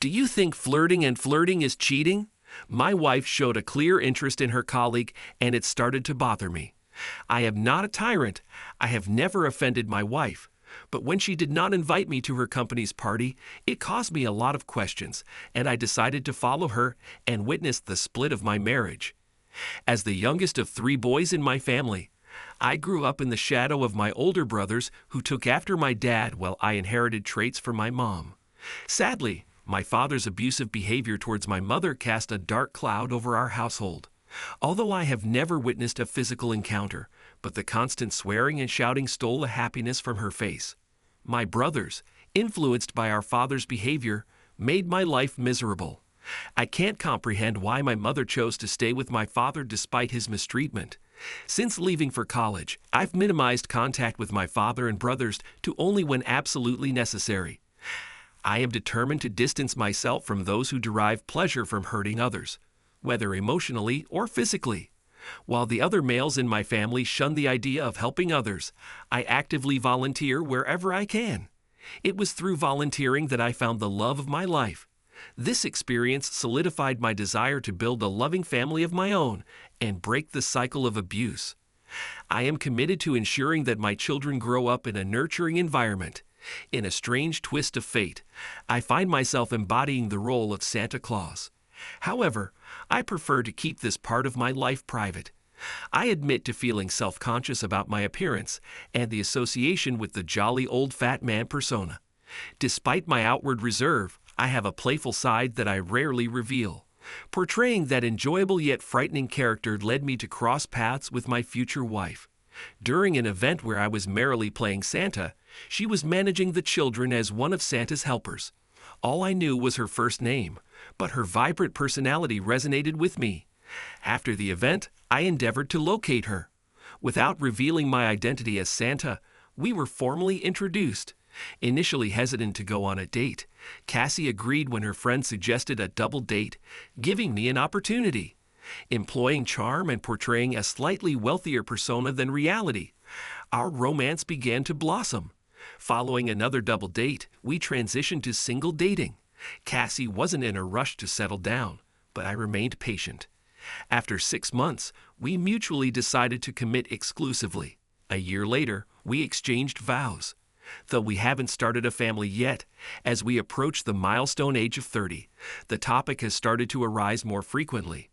Do you think flirting is cheating? My wife showed a clear interest in her colleague, and it started to bother me. I am not a tyrant. I have never offended my wife. But when she did not invite me to her company's party, it caused me a lot of questions, and I decided to follow her and witness the split of my marriage. As the youngest of 3 boys in my family, I grew up in the shadow of my older brothers who took after my dad while I inherited traits from my mom. Sadly, my father's abusive behavior towards my mother cast a dark cloud over our household. Although I have never witnessed a physical encounter, but the constant swearing and shouting stole the happiness from her face. My brothers, influenced by our father's behavior, made my life miserable. I can't comprehend why my mother chose to stay with my father despite his mistreatment. Since leaving for college, I've minimized contact with my father and brothers to only when absolutely necessary. I am determined to distance myself from those who derive pleasure from hurting others, whether emotionally or physically. While the other males in my family shun the idea of helping others, I actively volunteer wherever I can. It was through volunteering that I found the love of my life. This experience solidified my desire to build a loving family of my own and break the cycle of abuse. I am committed to ensuring that my children grow up in a nurturing environment. In a strange twist of fate, I find myself embodying the role of Santa Claus. However, I prefer to keep this part of my life private. I admit to feeling self-conscious about my appearance and the association with the jolly old fat man persona. Despite my outward reserve, I have a playful side that I rarely reveal. Portraying that enjoyable yet frightening character led me to cross paths with my future wife. During an event where I was merrily playing Santa, she was managing the children as one of Santa's helpers. All I knew was her first name, but her vibrant personality resonated with me. After the event, I endeavored to locate her. Without revealing my identity as Santa, we were formally introduced. Initially hesitant to go on a date, Cassie agreed when her friend suggested a double date, giving me an opportunity. Employing charm and portraying a slightly wealthier persona than reality, our romance began to blossom. Following another double date, we transitioned to single dating. Cassie wasn't in a rush to settle down, but I remained patient. After 6 months, we mutually decided to commit exclusively. A year later, we exchanged vows. Though we haven't started a family yet, as we approach the milestone age of 30, the topic has started to arise more frequently.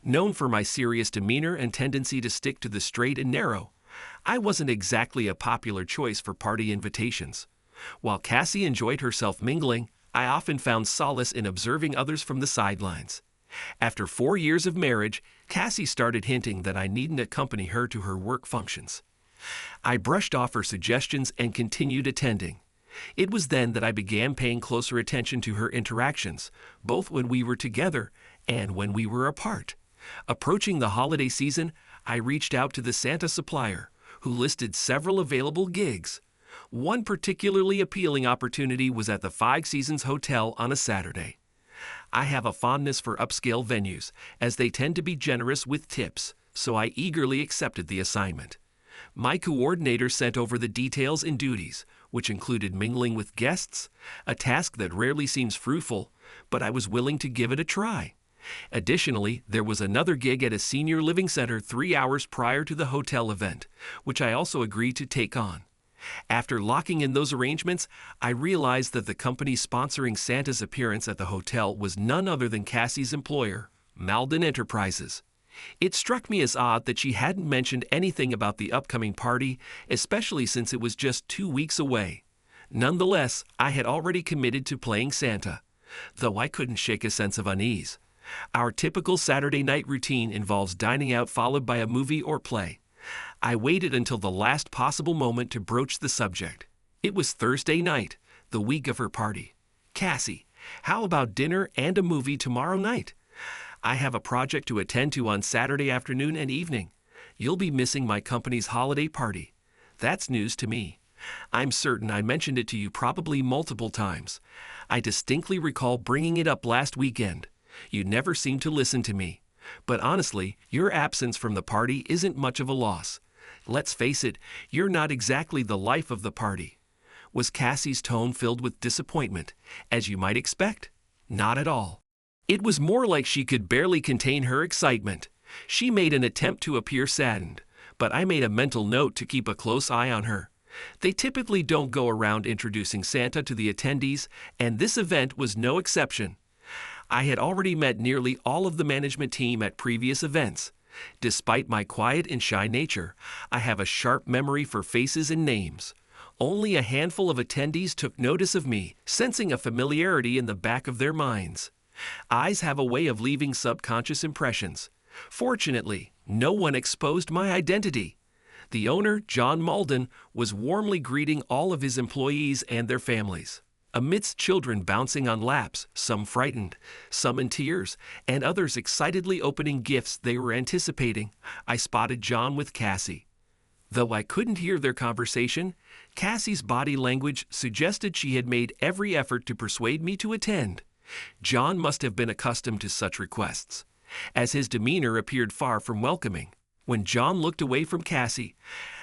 Known for my serious demeanor and tendency to stick to the straight and narrow, I wasn't exactly a popular choice for party invitations. While Cassie enjoyed herself mingling, I often found solace in observing others from the sidelines. After 4 years of marriage, Cassie started hinting that I needn't accompany her to her work functions. I brushed off her suggestions and continued attending. It was then that I began paying closer attention to her interactions, both when we were together and when we were apart. Approaching the holiday season, I reached out to the Santa supplier, who listed several available gigs. One particularly appealing opportunity was at the Five Seasons Hotel on a Saturday. I have a fondness for upscale venues, as they tend to be generous with tips, so I eagerly accepted the assignment. My coordinator sent over the details and duties, which included mingling with guests, a task that rarely seems fruitful, but I was willing to give it a try. Additionally, there was another gig at a senior living center 3 hours prior to the hotel event, which I also agreed to take on. After locking in those arrangements, I realized that the company sponsoring Santa's appearance at the hotel was none other than Cassie's employer, Malden Enterprises. It struck me as odd that she hadn't mentioned anything about the upcoming party, especially since it was just 2 weeks away. Nonetheless, I had already committed to playing Santa, though I couldn't shake a sense of unease. Our typical Saturday night routine involves dining out followed by a movie or play. I waited until the last possible moment to broach the subject. It was Thursday night, the week of her party. "Cassie, how about dinner and a movie tomorrow night? I have a project to attend to on Saturday afternoon and evening. You'll be missing my company's holiday party." That's news to me. I'm certain I mentioned it to you probably multiple times. I distinctly recall bringing it up last weekend. You never seem to listen to me. But honestly, your absence from the party isn't much of a loss. Let's face it, you're not exactly the life of the party. Was Cassie's tone filled with disappointment, as you might expect? Not at all. It was more like she could barely contain her excitement. She made an attempt to appear saddened, but I made a mental note to keep a close eye on her. They typically don't go around introducing Santa to the attendees, and this event was no exception. I had already met nearly all of the management team at previous events. Despite my quiet and shy nature, I have a sharp memory for faces and names. Only a handful of attendees took notice of me, sensing a familiarity in the back of their minds. Eyes have a way of leaving subconscious impressions. Fortunately, no one exposed my identity. The owner, John Malden, was warmly greeting all of his employees and their families. Amidst children bouncing on laps, some frightened, some in tears, and others excitedly opening gifts they were anticipating, I spotted John with Cassie. Though I couldn't hear their conversation, Cassie's body language suggested she had made every effort to persuade me to attend. John must have been accustomed to such requests, as his demeanor appeared far from welcoming. When John looked away from Cassie,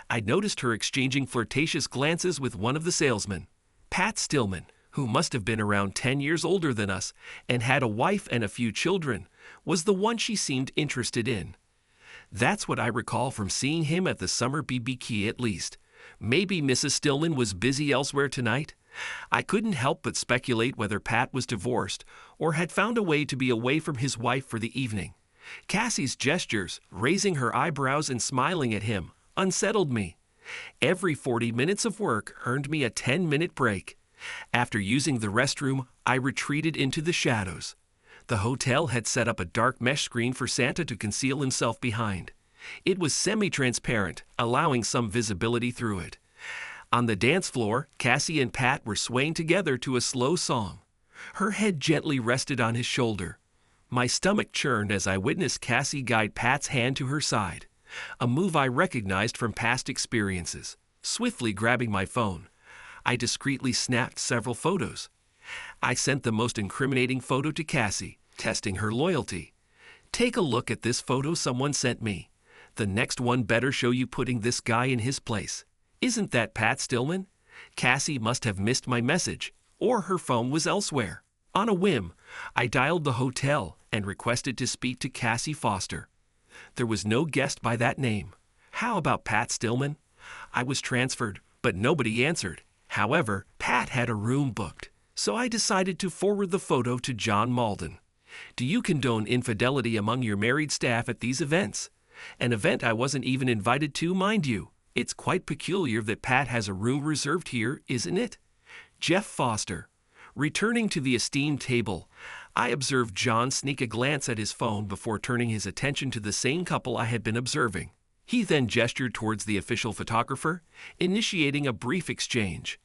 I noticed her exchanging flirtatious glances with one of the salesmen. Pat Stillman, who must have been around 10 years older than us and had a wife and a few children, was the one she seemed interested in. That's what I recall from seeing him at the summer BBQ at least. Maybe Mrs. Stillman was busy elsewhere tonight? I couldn't help but speculate whether Pat was divorced or had found a way to be away from his wife for the evening. Cassie's gestures, raising her eyebrows and smiling at him, unsettled me. Every 40 minutes of work earned me a 10-minute break. After using the restroom, I retreated into the shadows. The hotel had set up a dark mesh screen for Santa to conceal himself behind. It was semi-transparent, allowing some visibility through it. On the dance floor, Cassie and Pat were swaying together to a slow song. Her head gently rested on his shoulder. My stomach churned as I witnessed Cassie guide Pat's hand to her side, a move I recognized from past experiences. Swiftly grabbing my phone, I discreetly snapped several photos. I sent the most incriminating photo to Cassie, testing her loyalty. Take a look at this photo someone sent me. The next one better show you putting this guy in his place. Isn't that Pat Stillman? Cassie must have missed my message, or her phone was elsewhere. On a whim, I dialed the hotel and requested to speak to Cassie Foster. There was no guest by that name. How about Pat Stillman? I was transferred, but nobody answered. However, Pat had a room booked, so I decided to forward the photo to John Malden. Do you condone infidelity among your married staff at these events? An event I wasn't even invited to, mind you. It's quite peculiar that Pat has a room reserved here, isn't it? Jeff Foster. Returning to the esteemed table, I observed John sneak a glance at his phone before turning his attention to the same couple I had been observing. He then gestured towards the official photographer, initiating a brief exchange.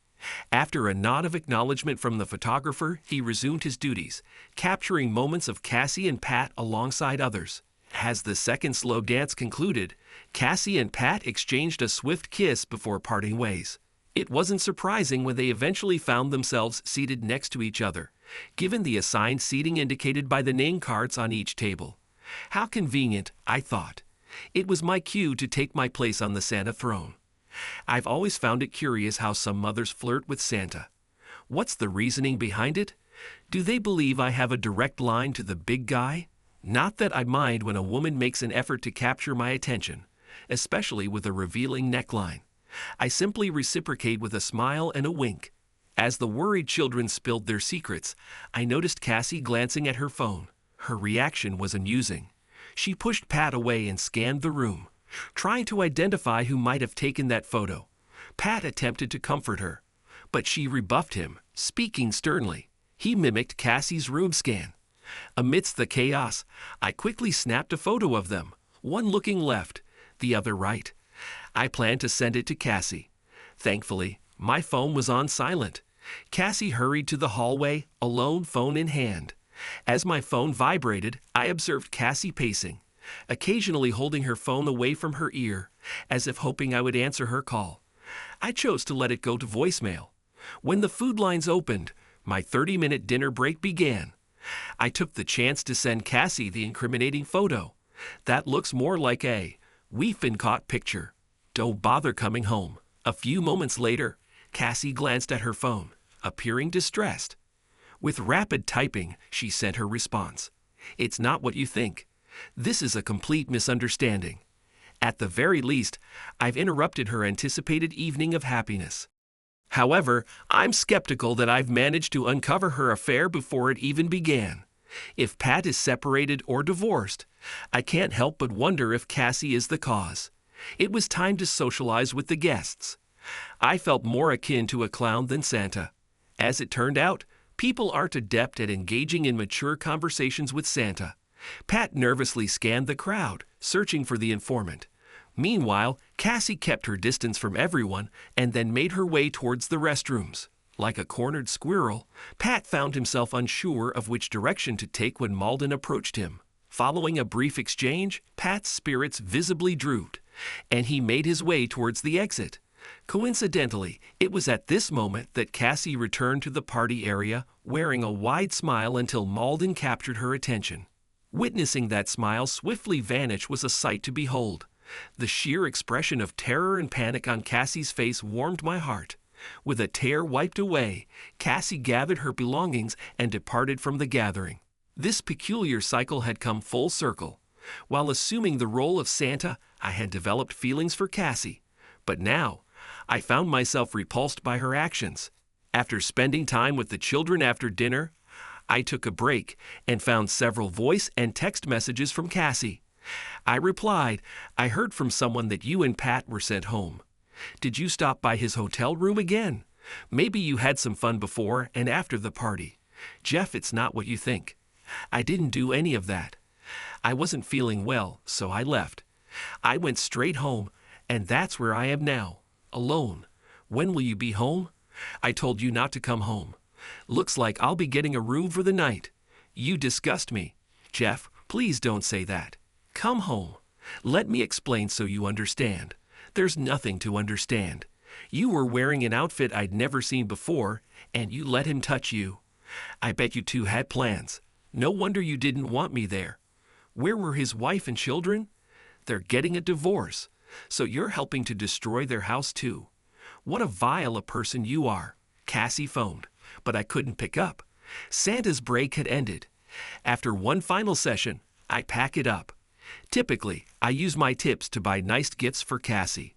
After a nod of acknowledgement from the photographer, he resumed his duties, capturing moments of Cassie and Pat alongside others. As the second slow dance concluded, Cassie and Pat exchanged a swift kiss before parting ways. It wasn't surprising when they eventually found themselves seated next to each other, given the assigned seating indicated by the name cards on each table. How convenient, I thought. It was my cue to take my place on the Santa throne. I've always found it curious how some mothers flirt with Santa. What's the reasoning behind it? Do they believe I have a direct line to the big guy? Not that I mind when a woman makes an effort to capture my attention, especially with a revealing neckline. I simply reciprocate with a smile and a wink. As the worried children spilled their secrets, I noticed Cassie glancing at her phone. Her reaction was amusing. She pushed Pat away and scanned the room, trying to identify who might have taken that photo. Pat attempted to comfort her, but she rebuffed him, speaking sternly. He mimicked Cassie's room scan. Amidst the chaos, I quickly snapped a photo of them, one looking left, the other right. I planned to send it to Cassie. Thankfully, my phone was on silent. Cassie hurried to the hallway, alone, phone in hand. As my phone vibrated, I observed Cassie pacing, occasionally holding her phone away from her ear, as if hoping I would answer her call. I chose to let it go to voicemail. When the food lines opened, my 30-minute dinner break began. I took the chance to send Cassie the incriminating photo. That looks more like a "we've been caught" picture. Don't bother coming home. A few moments later, Cassie glanced at her phone, appearing distressed. With rapid typing, she sent her response. It's not what you think. This is a complete misunderstanding. At the very least, I've interrupted her anticipated evening of happiness. However, I'm skeptical that I've managed to uncover her affair before it even began. If Pat is separated or divorced, I can't help but wonder if Cassie is the cause. It was time to socialize with the guests. I felt more akin to a clown than Santa. As it turned out, people aren't adept at engaging in mature conversations with Santa. Pat nervously scanned the crowd, searching for the informant. Meanwhile, Cassie kept her distance from everyone and then made her way towards the restrooms. Like a cornered squirrel, Pat found himself unsure of which direction to take when Malden approached him. Following a brief exchange, Pat's spirits visibly drooped, and he made his way towards the exit. Coincidentally, it was at this moment that Cassie returned to the party area, wearing a wide smile until Malden captured her attention. Witnessing that smile swiftly vanish was a sight to behold. The sheer expression of terror and panic on Cassie's face warmed my heart. With a tear wiped away, Cassie gathered her belongings and departed from the gathering. This peculiar cycle had come full circle. While assuming the role of Santa, I had developed feelings for Cassie. But now, I found myself repulsed by her actions. After spending time with the children after dinner, I took a break and found several voice and text messages from Cassie. I replied, I heard from someone that you and Pat were sent home. Did you stop by his hotel room again? Maybe you had some fun before and after the party. Jeff, it's not what you think. I didn't do any of that. I wasn't feeling well, so I left. I went straight home, and that's where I am now, alone. When will you be home? I told you not to come home. Looks like I'll be getting a room for the night. You disgust me. Jeff, please don't say that. Come home. Let me explain so you understand. There's nothing to understand. You were wearing an outfit I'd never seen before, and you let him touch you. I bet you two had plans. No wonder you didn't want me there. Where were his wife and children? They're getting a divorce, so you're helping to destroy their house too. What a vile a person you are. Cassie phoned, but I couldn't pick up. Santa's break had ended. After one final session, I pack it up. Typically, I use my tips to buy nice gifts for Cassie.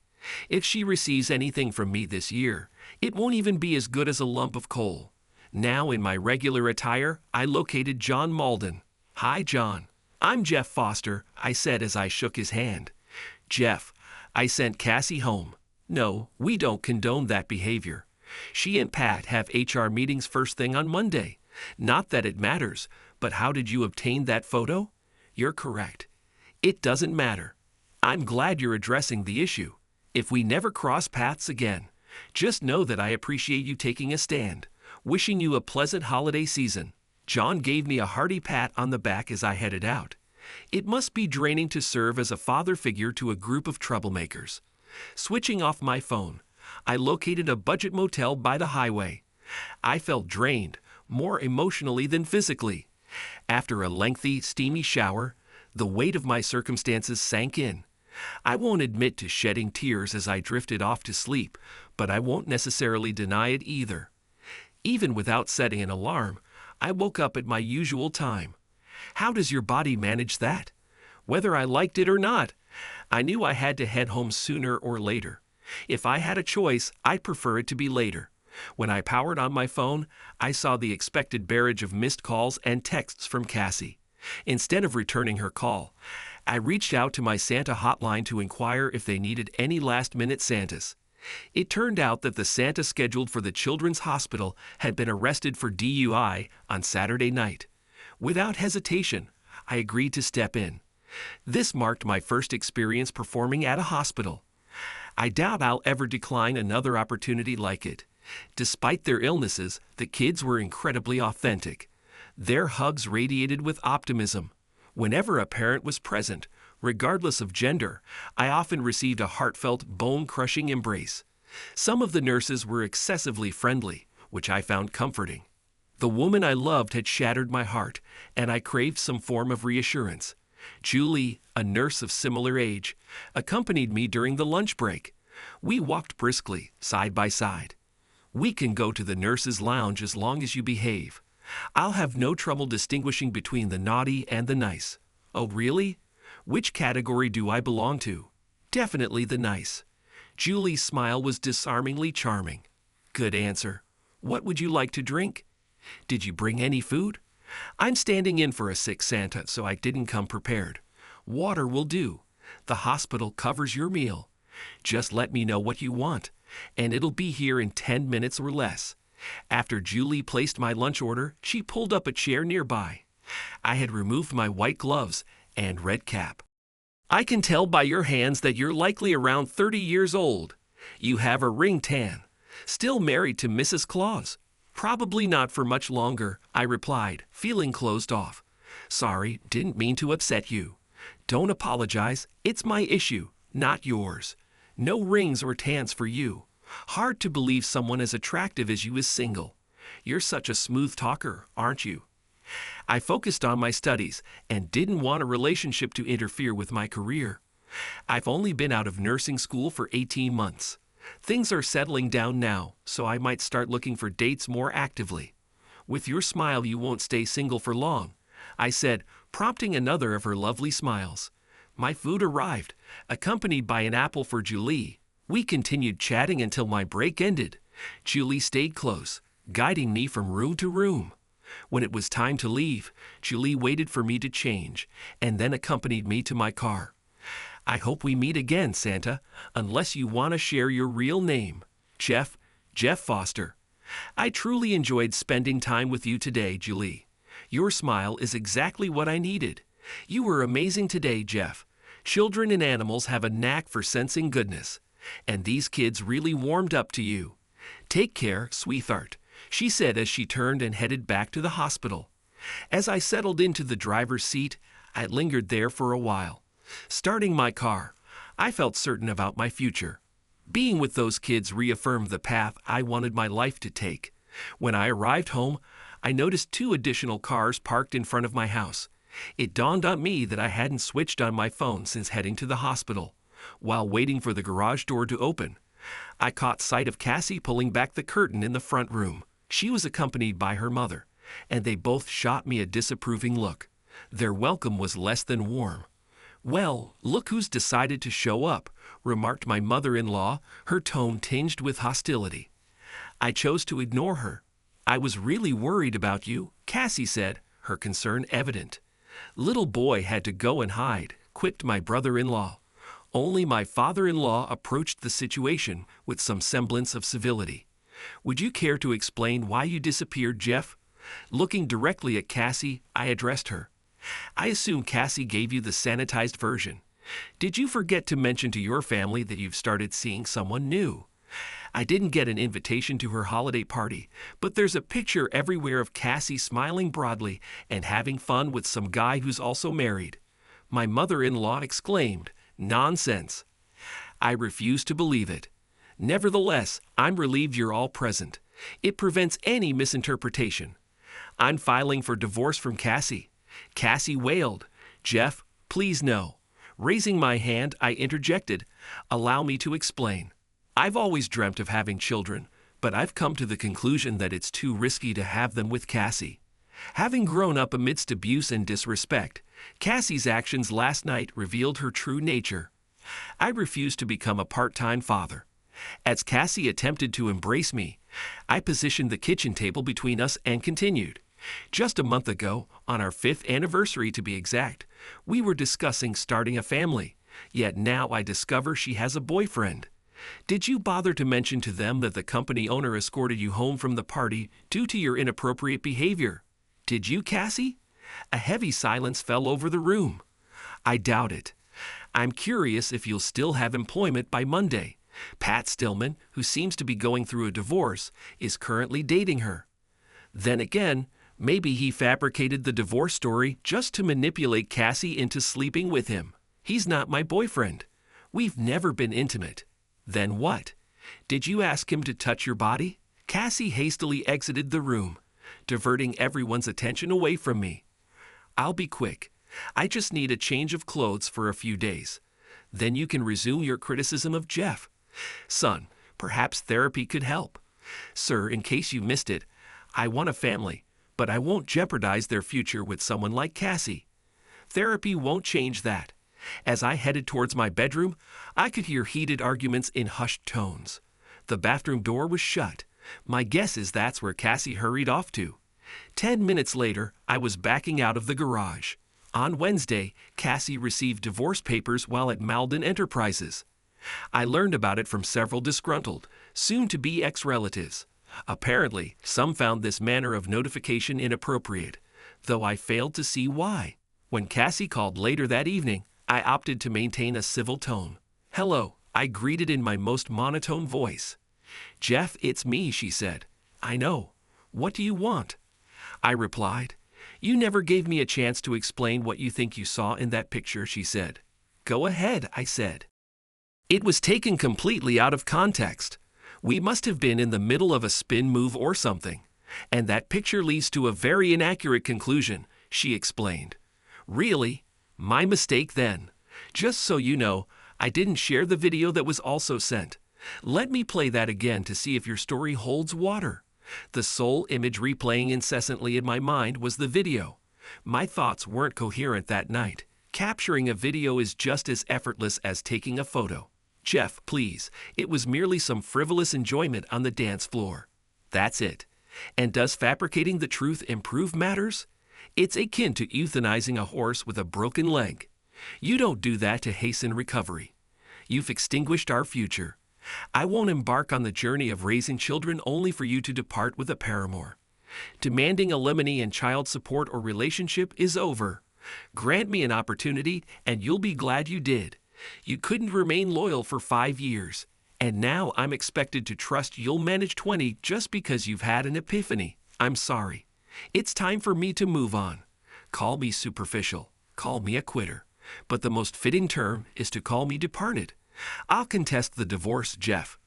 If she receives anything from me this year, it won't even be as good as a lump of coal. Now, in my regular attire, I located John Malden. Hi, John. I'm Jeff Foster, I said as I shook his hand. Jeff, I sent Cassie home. No, we don't condone that behavior. She and Pat have HR meetings first thing on Monday. Not that it matters, but how did you obtain that photo? You're correct. It doesn't matter. I'm glad you're addressing the issue. If we never cross paths again, just know that I appreciate you taking a stand. Wishing you a pleasant holiday season. John gave me a hearty pat on the back as I headed out. It must be draining to serve as a father figure to a group of troublemakers. Switching off my phone, I located a budget motel by the highway. I felt drained, more emotionally than physically. After a lengthy, steamy shower, the weight of my circumstances sank in. I won't admit to shedding tears as I drifted off to sleep, but I won't necessarily deny it either. Even without setting an alarm, I woke up at my usual time. How does your body manage that? Whether I liked it or not, I knew I had to head home sooner or later. If I had a choice, I'd prefer it to be later. When I powered on my phone, I saw the expected barrage of missed calls and texts from Cassie. Instead of returning her call, I reached out to my Santa hotline to inquire if they needed any last-minute Santas. It turned out that the Santa scheduled for the Children's Hospital had been arrested for DUI on Saturday night. Without hesitation, I agreed to step in. This marked my first experience performing at a hospital. I doubt I'll ever decline another opportunity like it. Despite their illnesses, the kids were incredibly authentic. Their hugs radiated with optimism. Whenever a parent was present, regardless of gender, I often received a heartfelt, bone-crushing embrace. Some of the nurses were excessively friendly, which I found comforting. The woman I loved had shattered my heart, and I craved some form of reassurance. Julie, a nurse of similar age, accompanied me during the lunch break. We walked briskly, side by side. We can go to the nurses' lounge as long as you behave. I'll have no trouble distinguishing between the naughty and the nice. Oh, really? Which category do I belong to? Definitely the nice. Julie's smile was disarmingly charming. Good answer. What would you like to drink? Did you bring any food? I'm standing in for a sick Santa, so I didn't come prepared. Water will do. The hospital covers your meal. Just let me know what you want, and it'll be here in 10 minutes or less. After Julie placed my lunch order, she pulled up a chair nearby. I had removed my white gloves and red cap. I can tell by your hands that you're likely around 30 years old. You have a ring tan. Still married to Mrs. Claus. Probably not for much longer, I replied, feeling closed off. Sorry, didn't mean to upset you. Don't apologize. It's my issue, not yours. No rings or tans for you. Hard to believe someone as attractive as you is single. You're such a smooth talker, aren't you? I focused on my studies and didn't want a relationship to interfere with my career. I've only been out of nursing school for 18 months. Things are settling down now, so I might start looking for dates more actively. With your smile, you won't stay single for long, I said, prompting another of her lovely smiles. My food arrived, accompanied by an apple for Julie. We continued chatting until my break ended. Julie stayed close, guiding me from room to room. When it was time to leave, Julie waited for me to change and then accompanied me to my car. I hope we meet again, Santa, unless you want to share your real name. Jeff Foster. I truly enjoyed spending time with you today, Julie. Your smile is exactly what I needed. You were amazing today, Jeff. Children and animals have a knack for sensing goodness, and these kids really warmed up to you. Take care, sweetheart, she said as she turned and headed back to the hospital. As I settled into the driver's seat, I lingered there for a while. Starting my car, I felt certain about my future. Being with those kids reaffirmed the path I wanted my life to take. When I arrived home, I noticed 2 additional cars parked in front of my house. It dawned on me that I hadn't switched on my phone since heading to the hospital. While waiting for the garage door to open, I caught sight of Cassie pulling back the curtain in the front room. She was accompanied by her mother, and they both shot me a disapproving look. Their welcome was less than warm. Well, look who's decided to show up, remarked my mother-in-law, her tone tinged with hostility. I chose to ignore her. I was really worried about you, Cassie said, her concern evident. Little boy had to go and hide, quipped my brother-in-law. Only my father-in-law approached the situation with some semblance of civility. Would you care to explain why you disappeared, Jeff? Looking directly at Cassie, I addressed her. I assume Cassie gave you the sanitized version. Did you forget to mention to your family that you've started seeing someone new? I didn't get an invitation to her holiday party, but there's a picture everywhere of Cassie smiling broadly and having fun with some guy who's also married. My mother-in-law exclaimed, "Nonsense." I refused to believe it. Nevertheless, I'm relieved you're all present. It prevents any misinterpretation. I'm filing for divorce from Cassie. Cassie wailed, "Jeff, please no." Raising my hand, I interjected, "Allow me to explain. I've always dreamt of having children, but I've come to the conclusion that it's too risky to have them with Cassie. Having grown up amidst abuse and disrespect, Cassie's actions last night revealed her true nature. I refused to become a part-time father. As Cassie attempted to embrace me, I positioned the kitchen table between us and continued. Just a month ago, on our 5th anniversary to be exact, we were discussing starting a family, yet now I discover she has a boyfriend. Did you bother to mention to them that the company owner escorted you home from the party due to your inappropriate behavior? Did you, Cassie? A heavy silence fell over the room. I doubt it. I'm curious if you'll still have employment by Monday. Pat Stillman, who seems to be going through a divorce, is currently dating her. Then again, maybe he fabricated the divorce story just to manipulate Cassie into sleeping with him. He's not my boyfriend. We've never been intimate. Then what? Did you ask him to touch your body? Cassie hastily exited the room, diverting everyone's attention away from me. I'll be quick. I just need a change of clothes for a few days. Then you can resume your criticism of Jeff. Son, perhaps therapy could help. Sir, in case you missed it, I want a family, but I won't jeopardize their future with someone like Cassie. Therapy won't change that. As I headed towards my bedroom, I could hear heated arguments in hushed tones. The bathroom door was shut. My guess is that's where Cassie hurried off to. 10 minutes later, I was backing out of the garage. On Wednesday, Cassie received divorce papers while at Malden Enterprises. I learned about it from several disgruntled, soon-to-be ex-relatives. Apparently, some found this manner of notification inappropriate, though I failed to see why. When Cassie called later that evening, I opted to maintain a civil tone. "Hello," I greeted in my most monotone voice. "Jeff, it's me," she said. "I know. What do you want?" I replied. "You never gave me a chance to explain what you think you saw in that picture," she said. "Go ahead," I said. "It was taken completely out of context. We must have been in the middle of a spin move or something, and that picture leads to a very inaccurate conclusion," she explained. "Really? My mistake then. Just so you know, I didn't share the video that was also sent. Let me play that again to see if your story holds water." The sole image replaying incessantly in my mind was the video. My thoughts weren't coherent that night. Capturing a video is just as effortless as taking a photo. "Jeff, please, it was merely some frivolous enjoyment on the dance floor." That's it. And does fabricating the truth improve matters? It's akin to euthanizing a horse with a broken leg. You don't do that to hasten recovery. You've extinguished our future. I won't embark on the journey of raising children only for you to depart with a paramour. Demanding alimony and child support or relationship is over. Grant me an opportunity, and you'll be glad you did. You couldn't remain loyal for 5 years, and now I'm expected to trust you'll manage 20 just because you've had an epiphany. I'm sorry. It's time for me to move on. Call me superficial. Call me a quitter. But the most fitting term is to call me departed. I'll contest the divorce, Jeff.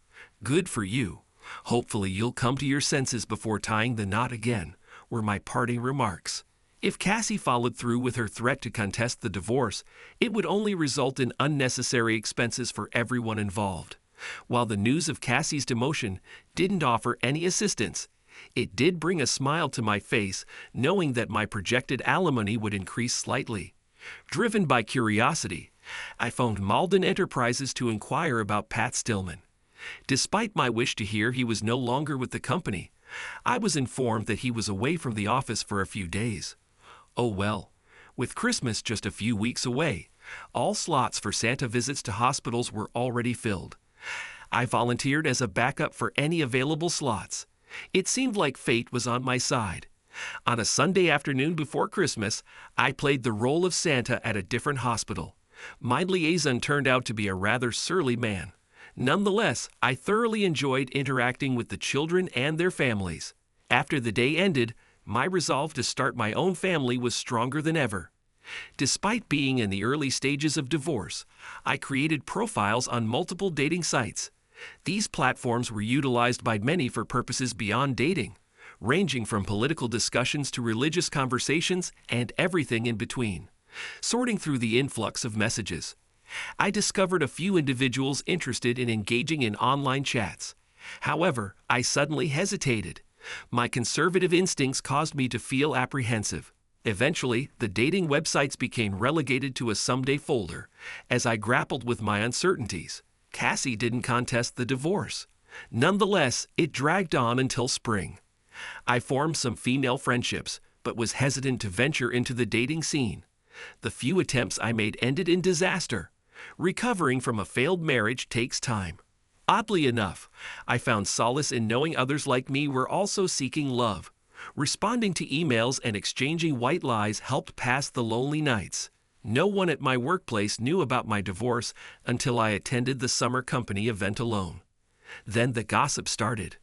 Good for you. Hopefully you'll come to your senses before tying the knot again, were my parting remarks. If Cassie followed through with her threat to contest the divorce, it would only result in unnecessary expenses for everyone involved. While the news of Cassie's demotion didn't offer any assistance, it did bring a smile to my face, knowing that my projected alimony would increase slightly. Driven by curiosity, I phoned Malden Enterprises to inquire about Pat Stillman. Despite my wish to hear he was no longer with the company, I was informed that he was away from the office for a few days. Oh well, with Christmas just a few weeks away, all slots for Santa visits to hospitals were already filled. I volunteered as a backup for any available slots. It seemed like fate was on my side. On a Sunday afternoon before Christmas, I played the role of Santa at a different hospital. My liaison turned out to be a rather surly man. Nonetheless, I thoroughly enjoyed interacting with the children and their families. After the day ended, my resolve to start my own family was stronger than ever. Despite being in the early stages of divorce, I created profiles on multiple dating sites. These platforms were utilized by many for purposes beyond dating, ranging from political discussions to religious conversations and everything in between. Sorting through the influx of messages, I discovered a few individuals interested in engaging in online chats. However, I suddenly hesitated. My conservative instincts caused me to feel apprehensive. Eventually, the dating websites became relegated to a someday folder as I grappled with my uncertainties. Cassie didn't contest the divorce. Nonetheless, it dragged on until spring. I formed some female friendships, but was hesitant to venture into the dating scene. The few attempts I made ended in disaster. Recovering from a failed marriage takes time. Oddly enough, I found solace in knowing others like me were also seeking love. Responding to emails and exchanging white lies helped pass the lonely nights. No one at my workplace knew about my divorce until I attended the summer company event alone. Then the gossip started.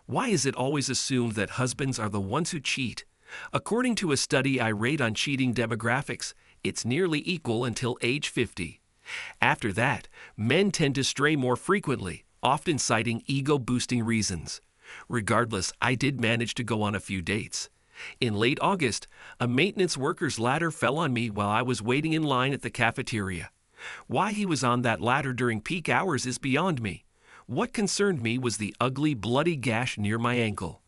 Why is it always assumed that husbands are the ones who cheat? According to a study I read on cheating demographics, it's nearly equal until age 50. After that, men tend to stray more frequently, often citing ego-boosting reasons. Regardless, I did manage to go on a few dates. In late August, a maintenance worker's ladder fell on me while I was waiting in line at the cafeteria. Why he was on that ladder during peak hours is beyond me. What concerned me was the ugly, bloody gash near my ankle.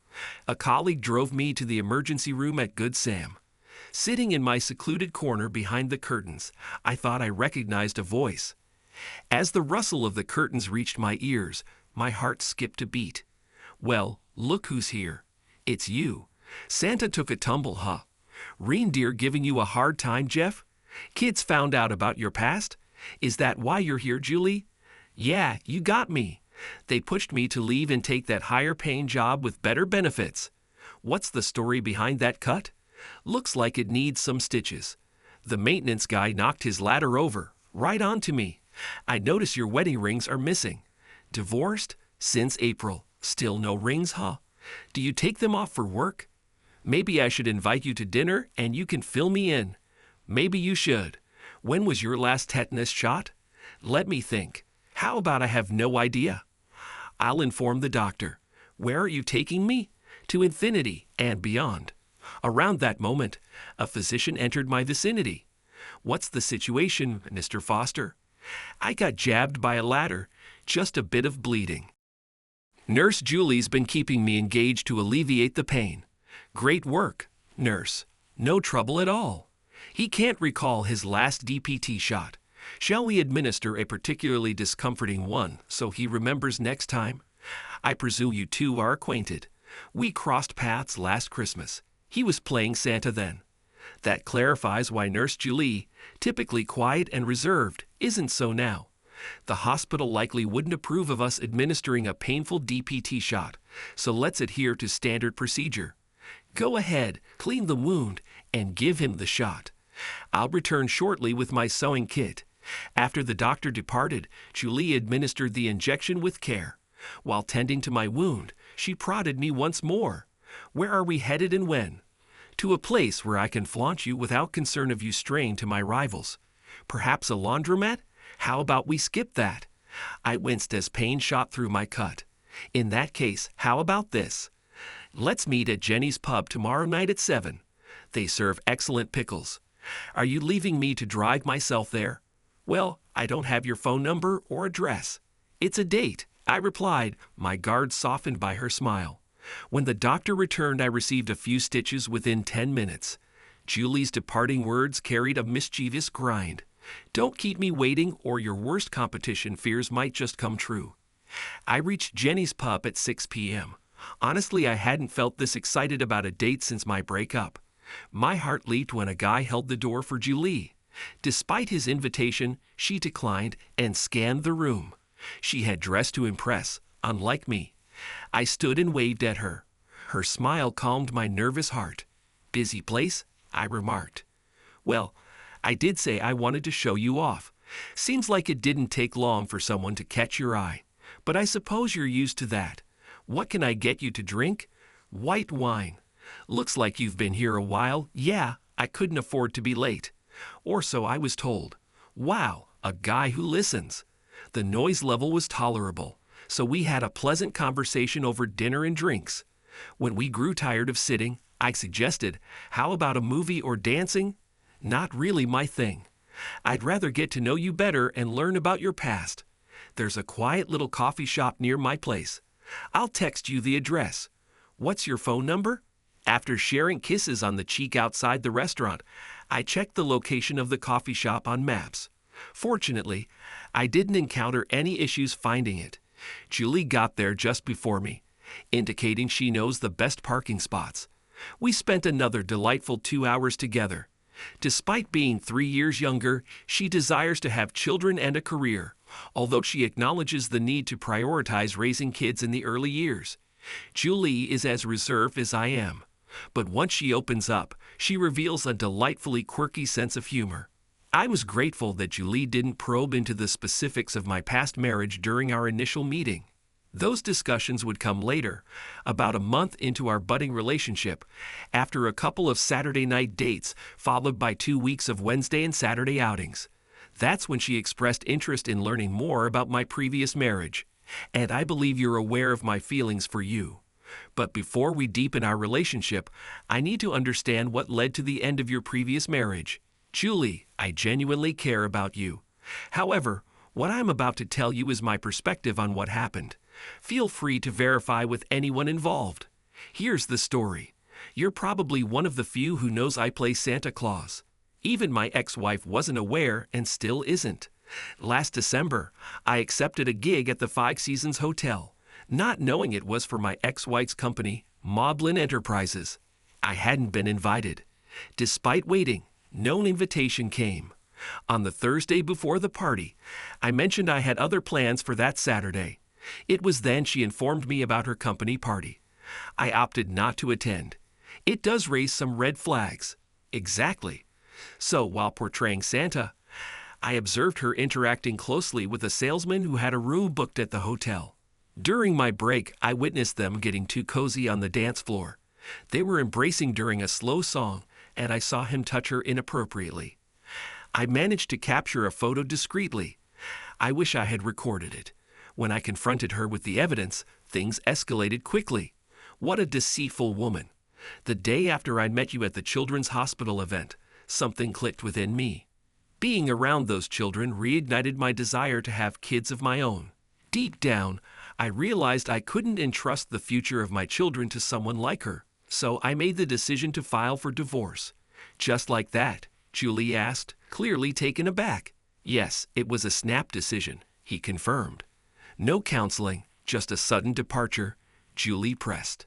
A colleague drove me to the emergency room at Good Sam. Sitting in my secluded corner behind the curtains, I thought I recognized a voice. As the rustle of the curtains reached my ears, my heart skipped a beat. Well, look who's here. It's you. Santa took a tumble, huh? Reindeer giving you a hard time, Jeff? Kids found out about your past? Is that why you're here, Julie? Yeah, you got me. They pushed me to leave and take that higher-paying job with better benefits. What's the story behind that cut? Looks like it needs some stitches. The maintenance guy knocked his ladder over, right onto me. I notice your wedding rings are missing. Divorced? Since April. Still no rings, huh? Do you take them off for work? Maybe I should invite you to dinner and you can fill me in. Maybe you should. When was your last tetanus shot? Let me think. How about I have no idea? I'll inform the doctor. Where are you taking me? To infinity and beyond. Around that moment, a physician entered my vicinity. What's the situation, Mr. Foster? I got jabbed by a ladder, just a bit of bleeding. Nurse Julie's been keeping me engaged to alleviate the pain. Great work, nurse. No trouble at all. He can't recall his last DPT shot. Shall we administer a particularly discomforting one so he remembers next time? I presume you two are acquainted. We crossed paths last Christmas. He was playing Santa then. That clarifies why Nurse Julie, typically quiet and reserved, isn't so now. The hospital likely wouldn't approve of us administering a painful DPT shot, so let's adhere to standard procedure. Go ahead, clean the wound, and give him the shot. I'll return shortly with my sewing kit. After the doctor departed, Julie administered the injection with care. While tending to my wound, she prodded me once more. Where are we headed and when? To a place where I can flaunt you without concern of you straying to my rivals. Perhaps a laundromat? How about we skip that? I winced as pain shot through my cut. In that case, how about this? Let's meet at Jenny's Pub tomorrow night at 7. They serve excellent pickles. Are you leaving me to drive myself there? Well, I don't have your phone number or address. It's a date, I replied, my guard softened by her smile. When the doctor returned, I received a few stitches within 10 minutes. Julie's departing words carried a mischievous grind. Don't keep me waiting or your worst competition fears might just come true. I reached Jenny's Pub at 6 p.m. Honestly, I hadn't felt this excited about a date since my breakup. My heart leaped when a guy held the door for Julie. Despite his invitation, she declined and scanned the room. She had dressed to impress, unlike me. I stood and waved at her. Her smile calmed my nervous heart. Busy place? I remarked. Well, I did say I wanted to show you off. Seems like it didn't take long for someone to catch your eye. But I suppose you're used to that. What can I get you to drink? White wine. Looks like you've been here a while. Yeah, I couldn't afford to be late. Or so I was told. Wow, a guy who listens. The noise level was tolerable, so we had a pleasant conversation over dinner and drinks. When we grew tired of sitting, I suggested, how about a movie or dancing? Not really my thing. I'd rather get to know you better and learn about your past. There's a quiet little coffee shop near my place. I'll text you the address. What's your phone number? After sharing kisses on the cheek outside the restaurant, I checked the location of the coffee shop on maps. Fortunately, I didn't encounter any issues finding it. Julie got there just before me, indicating she knows the best parking spots. We spent another delightful 2 hours together. Despite being 3 years younger, she desires to have children and a career, although she acknowledges the need to prioritize raising kids in the early years. Julie is as reserved as I am, but once she opens up, she reveals a delightfully quirky sense of humor. I was grateful that Julie didn't probe into the specifics of my past marriage during our initial meeting. Those discussions would come later, about a month into our budding relationship, after a couple of Saturday night dates followed by 2 weeks of Wednesday and Saturday outings. That's when she expressed interest in learning more about my previous marriage, and I believe you're aware of my feelings for you. But before we deepen our relationship, I need to understand what led to the end of your previous marriage. Julie, I genuinely care about you. However, what I'm about to tell you is my perspective on what happened. Feel free to verify with anyone involved. Here's the story. You're probably one of the few who knows I play Santa Claus. Even my ex-wife wasn't aware and still isn't. Last December, I accepted a gig at the Five Seasons Hotel, not knowing it was for my ex-wife's company, Moblin Enterprises. I hadn't been invited. Despite waiting, no invitation came. On the Thursday before the party, I mentioned I had other plans for that Saturday. It was then she informed me about her company party. I opted not to attend. It does raise some red flags. Exactly. So while portraying Santa, I observed her interacting closely with a salesman who had a room booked at the hotel. During my break, I witnessed them getting too cozy on the dance floor. They were embracing during a slow song, and I saw him touch her inappropriately. I managed to capture a photo discreetly. I wish I had recorded it. When I confronted her with the evidence, things escalated quickly. What a deceitful woman. The day after I met you at the Children's Hospital event, something clicked within me. Being around those children reignited my desire to have kids of my own. Deep down, I realized I couldn't entrust the future of my children to someone like her, so I made the decision to file for divorce. Just like that, Julie asked, clearly taken aback. Yes, it was a snap decision, he confirmed. No counseling, just a sudden departure, Julie pressed.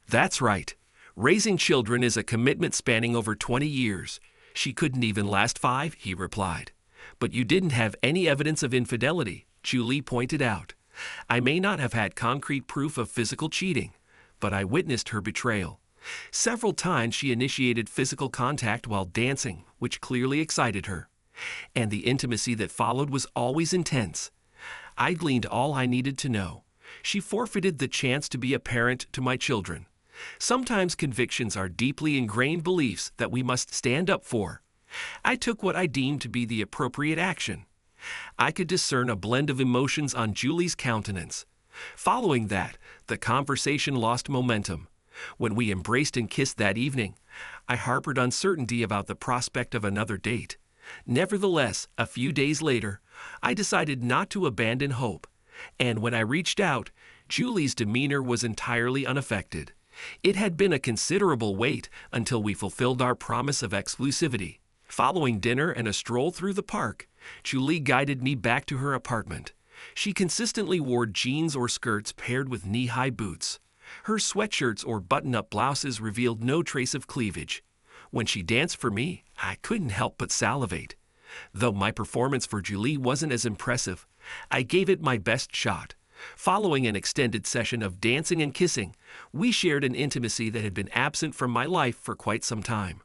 That's right. Raising children is a commitment spanning over 20 years. She couldn't even last 5, he replied. But you didn't have any evidence of infidelity, Julie pointed out. I may not have had concrete proof of physical cheating, but I witnessed her betrayal. Several times she initiated physical contact while dancing, which clearly excited her. And the intimacy that followed was always intense. I gleaned all I needed to know. She forfeited the chance to be a parent to my children. Sometimes convictions are deeply ingrained beliefs that we must stand up for. I took what I deemed to be the appropriate action. I could discern a blend of emotions on Julie's countenance. Following that, the conversation lost momentum. When we embraced and kissed that evening, I harbored uncertainty about the prospect of another date. Nevertheless, a few days later, I decided not to abandon hope. And when I reached out, Julie's demeanor was entirely unaffected. It had been a considerable wait until we fulfilled our promise of exclusivity. Following dinner and a stroll through the park, Julie guided me back to her apartment. She consistently wore jeans or skirts paired with knee-high boots. Her sweatshirts or button-up blouses revealed no trace of cleavage. When she danced for me, I couldn't help but salivate. Though my performance for Julie wasn't as impressive, I gave it my best shot. Following an extended session of dancing and kissing, we shared an intimacy that had been absent from my life for quite some time.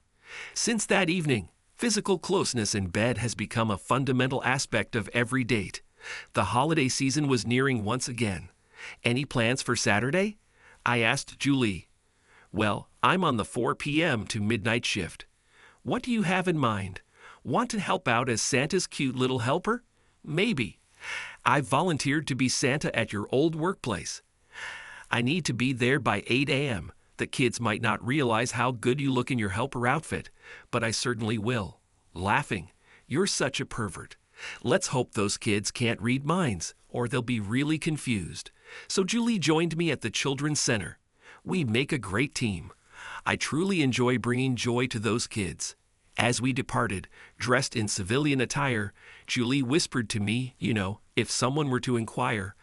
Since that evening, physical closeness in bed has become a fundamental aspect of every date. The holiday season was nearing once again. Any plans for Saturday? I asked Julie. Well, I'm on the 4 p.m. to midnight shift. What do you have in mind? Want to help out as Santa's cute little helper? Maybe. I've volunteered to be Santa at your old workplace. I need to be there by 8 a.m. The kids might not realize how good you look in your helper outfit, but I certainly will. Laughing, you're such a pervert. Let's hope those kids can't read minds, or they'll be really confused. So Julie joined me at the Children's Center. We make a great team. I truly enjoy bringing joy to those kids. As we departed, dressed in civilian attire, Julie whispered to me, if someone were to inquire,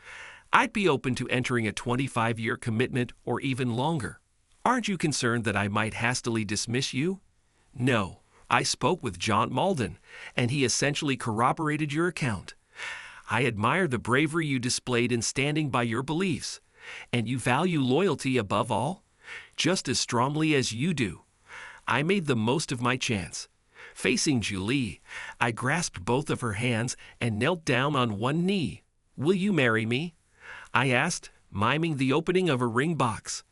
I'd be open to entering a 25-year commitment or even longer. Aren't you concerned that I might hastily dismiss you? No. I spoke with John Malden, and he essentially corroborated your account. I admire the bravery you displayed in standing by your beliefs, and you value loyalty above all, just as strongly as you do. I made the most of my chance. Facing Julie, I grasped both of her hands and knelt down on one knee. Will you marry me? I asked, miming the opening of a ring box.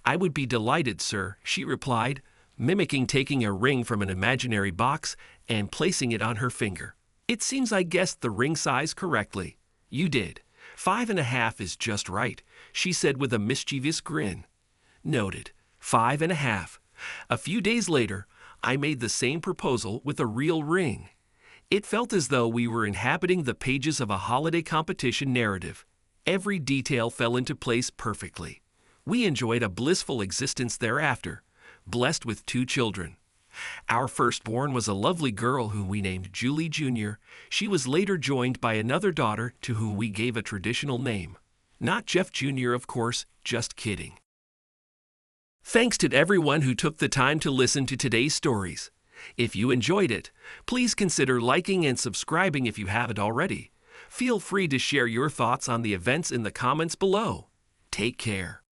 I would be delighted, sir, she replied, mimicking taking a ring from an imaginary box and placing it on her finger. It seems I guessed the ring size correctly. You did. 5.5 is just right, she said with a mischievous grin. Noted. 5.5. A few days later, I made the same proposal with a real ring. It felt as though we were inhabiting the pages of a holiday competition narrative. Every detail fell into place perfectly. We enjoyed a blissful existence thereafter, blessed with 2 children. Our firstborn was a lovely girl whom we named Julie Jr. She was later joined by another daughter to whom we gave a traditional name. Not Jeff Jr., of course, just kidding. Thanks to everyone who took the time to listen to today's stories. If you enjoyed it, please consider liking and subscribing if you haven't already. Feel free to share your thoughts on the events in the comments below. Take care.